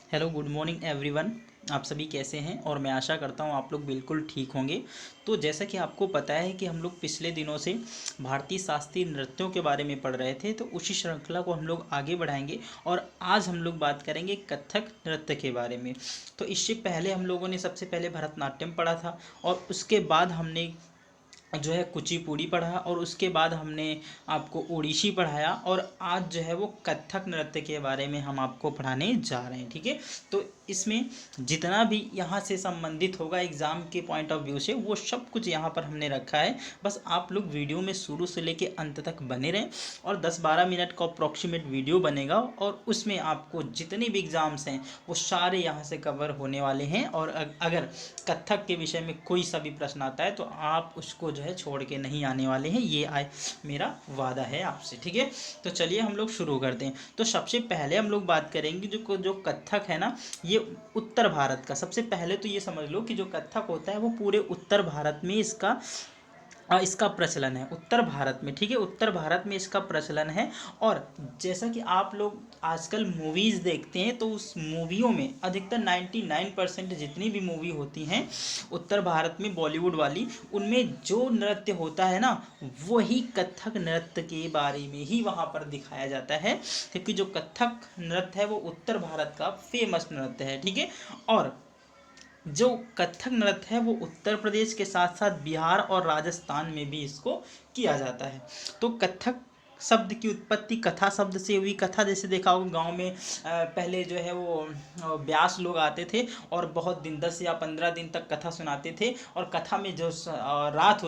Hello good morning everyone. आप सभी कैसे हैं और मैं आशा करता हूं आप लोग बिल्कुल ठीक होंगे। तो जैसा कि आपको पता है कि हम लोग पिछले दिनों से भारतीय शास्त्रीय नृत्यों के बारे में पढ़ रहे थे, तो उसी श्रृंखला को हम लोग आगे बढ़ाएंगे और आज हम लोग बात करेंगे कथक नृत्य के बारे में। तो इससे पहले हम लोगों ने सबसे पहले भरतनाट्यम पढ़ा था और उसके बाद हमने जो है कुचिपुड़ी पढ़ा और उसके बाद हमने आपको ओडिसी पढ़ाया और आज जो है वो कथक नृत्य के बारे में हम आपको पढ़ाने जा रहे हैं। ठीक है, तो इसमें जितना भी यहाँ से संबंधित होगा एग्ज़ाम के पॉइंट ऑफ व्यू से वो सब कुछ यहाँ पर हमने रखा है। बस आप लोग वीडियो में शुरू से लेके अंत तक बने रहें और 10-12 मिनट का अप्रॉक्सीमेट वीडियो बनेगा और उसमें आपको जितने भी एग्ज़ाम्स हैं वो सारे यहाँ से कवर होने वाले हैं। और अगर कथक के विषय में कोई सा भी प्रश्न आता है तो आप उसको जो है छोड़ के नहीं आने वाले हैं, ये मेरा वादा है आपसे। ठीक है, तो चलिए हम लोग शुरू करते हैं। तो सबसे पहले हम लोग बात करेंगे जो कथक है ना, ये उत्तर भारत का, सबसे पहले तो ये समझ लो कि जो कथक होता है वो पूरे उत्तर भारत में इसका प्रचलन है, उत्तर भारत में। ठीक है, उत्तर भारत में इसका प्रचलन है। और जैसा कि आप लोग आजकल मूवीज़ देखते हैं तो उस मूवियों में अधिकतर 99% जितनी भी मूवी होती हैं उत्तर भारत में बॉलीवुड वाली, उनमें जो नृत्य होता है ना वही कथक नृत्य के बारे में ही वहाँ पर दिखाया जाता है, क्योंकि जो कथक नृत्य है वो उत्तर भारत का फेमस नृत्य है। ठीक है, और जो कथक नृत्य है वो उत्तर प्रदेश के साथ साथ बिहार और राजस्थान में भी इसको किया जाता है। तो कथक शब्द की उत्पत्ति कथा शब्द से हुई। कथा जैसे देखा होगा गांव में पहले जो है वो व्यास लोग आते थे और बहुत दिन 10 या 15 दिन तक कथा सुनाते थे। और कथा में जो रात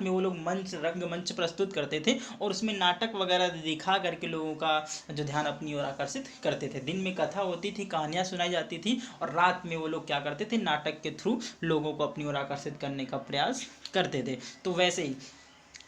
में वो लोग रंगमंच प्रस्तुत करते थे और उसमें नाटक वगैरह दिखा करके लोगों का जो ध्यान अपनी ओर आकर्षित करते थे। दिन में कथा होती थी, कहानियाँ सुनाई जाती थी और रात में वो लोग क्या करते थे, नाटक के थ्रू लोगों को अपनी ओर आकर्षित करने का प्रयास करते थे। तो वैसे ही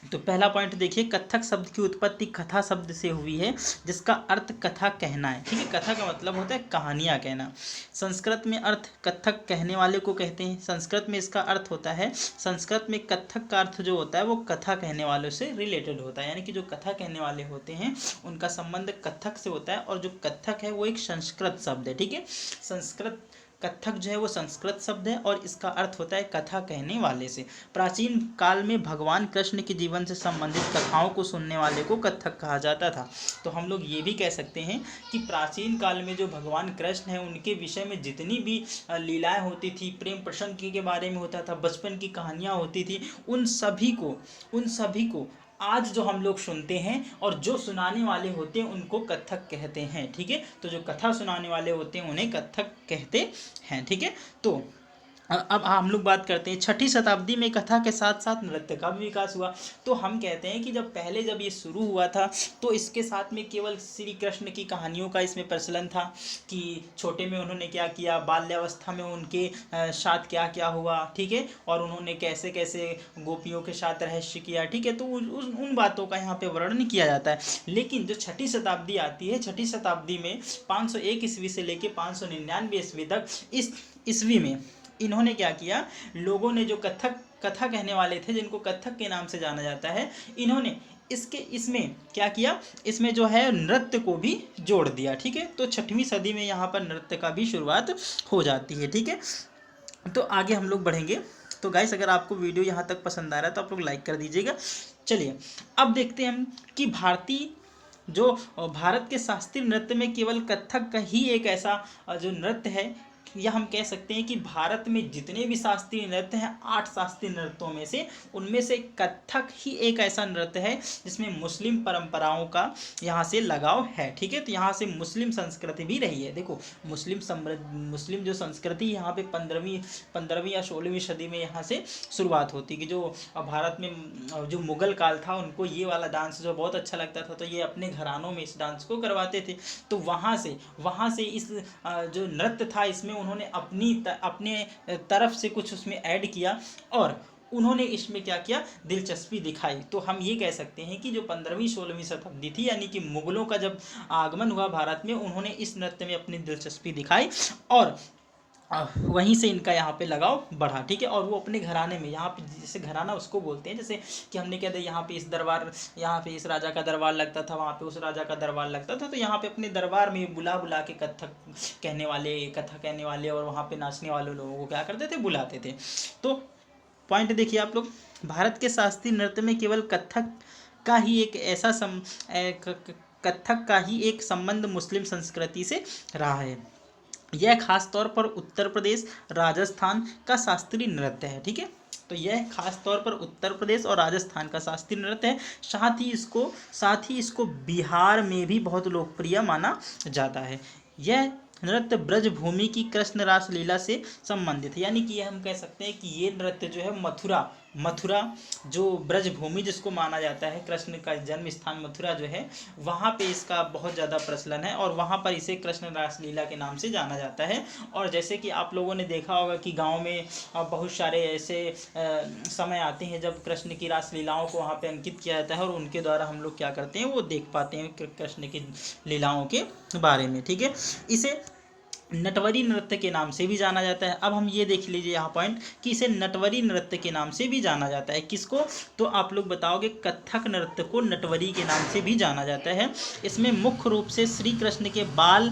तो पहला पॉइंट देखिए, कथक शब्द की उत्पत्ति कथा शब्द से हुई है जिसका अर्थ कथा कहना है। ठीक है, कथा का मतलब होता है कहानियाँ कहना। संस्कृत में अर्थ कथक कहने वाले को कहते हैं। संस्कृत में इसका अर्थ होता है, संस्कृत में कथक का अर्थ जो होता है वो कथा कहने वालों से रिलेटेड होता है, यानी कि जो कथा कहने वाले होते हैं उनका संबंध कथक से होता है। और जो कथक है वो एक संस्कृत शब्द है। ठीक है, संस्कृत कथक जो है वो संस्कृत शब्द है और इसका अर्थ होता है कथा कहने वाले से। प्राचीन काल में भगवान कृष्ण के जीवन से संबंधित कथाओं को सुनने वाले को कथक कहा जाता था। तो हम लोग ये भी कह सकते हैं कि प्राचीन काल में जो भगवान कृष्ण हैं उनके विषय में जितनी भी लीलाएं होती थी, प्रेम प्रसंग के बारे में होता था, बचपन की कहानियाँ होती थी, उन सभी को आज जो हम लोग सुनते हैं और जो सुनाने वाले होते हैं उनको कथक कहते हैं। ठीक है, तो जो कथा सुनाने वाले होते हैं उन्हें कथक कहते हैं। ठीक है, तो अब हम लोग बात करते हैं 6ठी शताब्दी में कथा के साथ साथ नृत्य का भी विकास हुआ। तो हम कहते हैं कि जब ये शुरू हुआ था तो इसके साथ में केवल श्री कृष्ण की कहानियों का इसमें प्रचलन था कि छोटे में उन्होंने क्या किया, बाल्यावस्था में उनके साथ क्या क्या हुआ। ठीक है, और उन्होंने कैसे कैसे गोपियों के साथ रहस्य किया। ठीक है, तो उन बातों का यहाँ पे वर्णन किया जाता है। लेकिन जो 6ठी शताब्दी आती है, 6ठी शताब्दी में 501 ईस्वी से लेके 599 ईस्वी तक, इस ईस्वी में इन्होंने क्या किया, लोगों ने जो कथा कहने वाले थे जिनको कथक के नाम से जाना जाता है, इन्होंने इसमें क्या किया, इसमें जो है नृत्य को भी जोड़ दिया। ठीक है, तो 6वीं सदी में यहाँ पर नृत्य का भी शुरुआत हो जाती है। ठीक है, तो आगे हम लोग बढ़ेंगे। तो गाइस, अगर आपको वीडियो यहाँ तक पसंद आ रहा है तो आप लोग लाइक कर दीजिएगा। चलिए अब देखते हैं हम कि भारत के शास्त्रीय नृत्य में केवल कथक का ही एक ऐसा जो नृत्य है, या हम कह सकते हैं कि भारत में जितने भी शास्त्रीय नृत्य हैं 8 शास्त्रीय नृत्यों में से, उनमें से कथक ही एक ऐसा नृत्य है जिसमें मुस्लिम परंपराओं का यहाँ से लगाव है। ठीक है, तो यहाँ से मुस्लिम संस्कृति भी रही है। देखो, मुस्लिम जो संस्कृति यहाँ पे 15वीं या 16वीं सदी में यहाँ से शुरुआत होती है कि जो भारत में जो मुगल काल था उनको ये वाला डांस जो बहुत अच्छा लगता था, तो ये अपने घरानों में इस डांस को करवाते थे। तो वहाँ से इस जो नृत्य था इसमें उन्होंने अपने तरफ से कुछ उसमें ऐड किया और उन्होंने इसमें क्या किया, दिलचस्पी दिखाई। तो हम ये कह सकते हैं कि जो 15वीं-16वीं शताब्दी थी, यानी कि मुगलों का जब आगमन हुआ भारत में, उन्होंने इस नृत्य में अपनी दिलचस्पी दिखाई और वहीं से इनका यहाँ पे लगाव बढ़ा, ठीक है। और वो अपने घराने में, यहाँ पे जैसे घराना उसको बोलते हैं, जैसे कि हमने कह दिया यहाँ पे इस दरबार, यहाँ पे इस राजा का दरबार लगता था, वहाँ पे उस राजा का दरबार लगता था, तो यहाँ पे अपने दरबार में बुला बुला के कथक कहने वाले, कथा कहने वाले और वहाँ पे नाचने वाले लोगों को क्या करते थे, बुलाते थे। तो पॉइंट देखिए आप लोग, भारत के शास्त्रीय नृत्य में केवल कथक का ही एक ऐसा कथक का ही एक संबंध मुस्लिम संस्कृति से रहा है। यह खास तौर पर उत्तर प्रदेश, राजस्थान का शास्त्रीय नृत्य है, ठीक है। तो यह खास तौर पर उत्तर प्रदेश और राजस्थान का शास्त्रीय नृत्य है। साथ ही इसको बिहार में भी बहुत लोकप्रिय माना जाता है। यह नृत्य ब्रजभूमि की कृष्ण रास लीला से संबंधित है, यानी कि ये हम कह सकते हैं कि ये नृत्य जो है मथुरा जो ब्रजभूमि जिसको माना जाता है, कृष्ण का जन्म स्थान मथुरा जो है, वहाँ पे इसका बहुत ज़्यादा प्रचलन है और वहाँ पर इसे कृष्ण रास लीला के नाम से जाना जाता है। और जैसे कि आप लोगों ने देखा होगा कि गांव में बहुत सारे ऐसे समय आते हैं जब कृष्ण की रास लीलाओं को वहाँ पे अंकित किया जाता है और उनके द्वारा हम लोग क्या करते हैं, वो देख पाते हैं कृष्ण की लीलाओं के बारे में, ठीक है। इसे नटवरी नृत्य के नाम से भी जाना जाता है। अब हम ये देख लीजिए यहाँ पॉइंट कि इसे नटवरी नृत्य के नाम से भी जाना जाता है। किसको? तो आप लोग बताओगे, कथक नृत्य को नटवरी के नाम से भी जाना जाता है। इसमें मुख्य रूप से श्री कृष्ण के बाल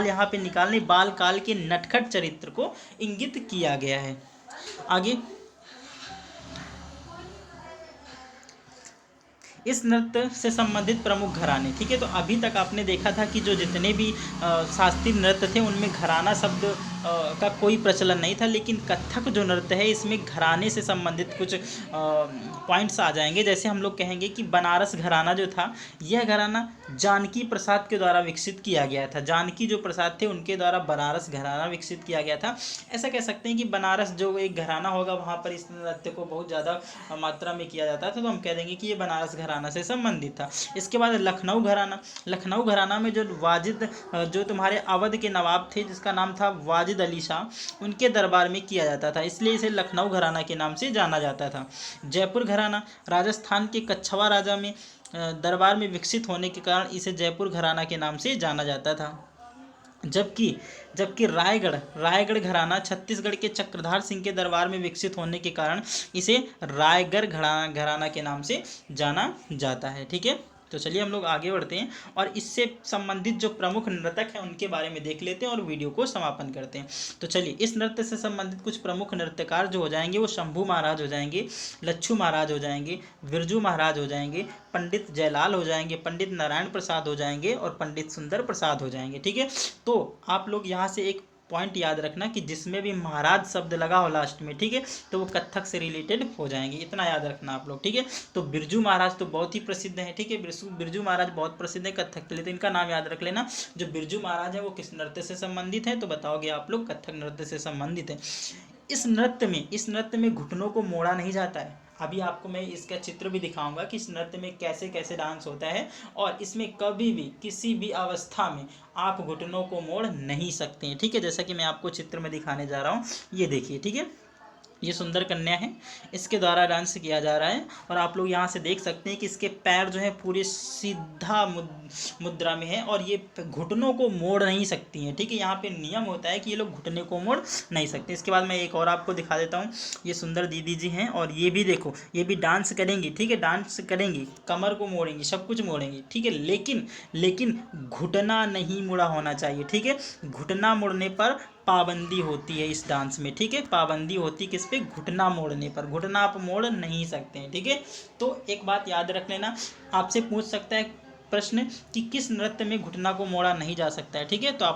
यहाँ पे निकालने, बाल काल के नटखट चरित्र को इंगित किया गया है। आगे, इस नृत्य से संबंधित प्रमुख घराने, ठीक है। तो अभी तक आपने देखा था कि जो जितने भी शास्त्रीय नृत्य थे उनमें घराना शब्द का कोई प्रचलन नहीं था, लेकिन कथक जो नृत्य है इसमें घराने से संबंधित कुछ पॉइंट्स आ जाएंगे। जैसे हम लोग कहेंगे कि बनारस घराना जो था, यह घराना जानकी प्रसाद के द्वारा विकसित किया गया था। जानकी जो प्रसाद थे उनके द्वारा बनारस घराना विकसित किया गया था। ऐसा कह सकते हैं कि बनारस जो एक घराना होगा वहाँ पर इस नृत्य को बहुत ज़्यादा मात्रा में किया जाता था, तो हम कह देंगे कि ये बनारस घराना से संबंधित था। इसके बाद लखनऊ घराना में जो वाजिद, जो तुम्हारे अवध के नवाब थे जिसका नाम था वाजिद अली शाह, उनके दरबार में किया जाता था, इसलिए इसे लखनऊ घराना के नाम से जाना जाता था। जयपुर घराना राजस्थान के कछवा राजा में दरबार में विकसित होने के कारण इसे जयपुर घराना के नाम से जाना जाता था। जबकि रायगढ़ घराना छत्तीसगढ़ के चक्रधार सिंह के दरबार में विकसित होने के कारण इसे रायगढ़ घराना के नाम से जाना जाता है, ठीक है। तो चलिए हम लोग आगे बढ़ते हैं और इससे संबंधित जो प्रमुख नर्तक हैं उनके बारे में देख लेते हैं और वीडियो को समापन करते हैं। तो चलिए, इस नृत्य से संबंधित कुछ प्रमुख नृत्यकार जो हो जाएंगे वो शंभू महाराज हो जाएंगे, लच्छू महाराज हो जाएंगे, बिरजू महाराज हो जाएंगे, पंडित जयलाल हो जाएंगे, पंडित नारायण प्रसाद हो जाएंगे और पंडित सुंदर प्रसाद हो जाएंगे, ठीक है। तो आप लोग यहाँ से एक पॉइंट याद रखना कि जिसमें भी महाराज शब्द लगा हो लास्ट में, ठीक है, तो वो कथक से रिलेटेड हो जाएंगे, इतना याद रखना आप लोग, ठीक है। तो बिरजू महाराज तो बहुत ही प्रसिद्ध हैं, ठीक है, बिरजू महाराज बहुत प्रसिद्ध है कथक के लिए, तो इनका नाम याद रख लेना। जो बिरजू महाराज है वो किस नृत्य से संबंधित है, तो बताओगे आप लोग कथक नृत्य से संबंधित है। इस नृत्य में घुटनों को मोड़ा नहीं जाता है। अभी आपको मैं इसका चित्र भी दिखाऊंगा कि इस नृत्य में कैसे कैसे डांस होता है, और इसमें कभी भी किसी भी अवस्था में आप घुटनों को मोड़ नहीं सकते हैं, ठीक है। जैसा कि मैं आपको चित्र में दिखाने जा रहा हूँ, ये देखिए, ठीक है, ये सुंदर कन्या है, इसके द्वारा डांस किया जा रहा है और आप लोग यहाँ से देख सकते हैं कि इसके पैर जो है पूरे सीधा मुद्रा में है और ये घुटनों को मोड़ नहीं सकती हैं, ठीक है। यहाँ पे नियम होता है कि ये लोग घुटने को मोड़ नहीं सकते। इसके बाद मैं एक और आपको दिखा देता हूँ, ये सुंदर दीदी जी हैं और ये भी देखो, ये भी डांस करेंगी, ठीक है, डांस करेंगी, कमर को मोड़ेंगी, सब कुछ मोड़ेंगी, ठीक है, लेकिन घुटना नहीं मुड़ा होना चाहिए, ठीक है। घुटना मुड़ने पर पाबंदी होती है इस डांस में, ठीक है, पाबंदी होती है किस पे? घुटना मोड़ने पर, घुटना आप मोड़ नहीं सकते हैं, ठीक है। तो एक बात याद रख लेना, आपसे पूछ सकता है प्रश्न कि किस नृत्य में घुटना को मोड़ा नहीं जा सकता है, ठीक है। तो आप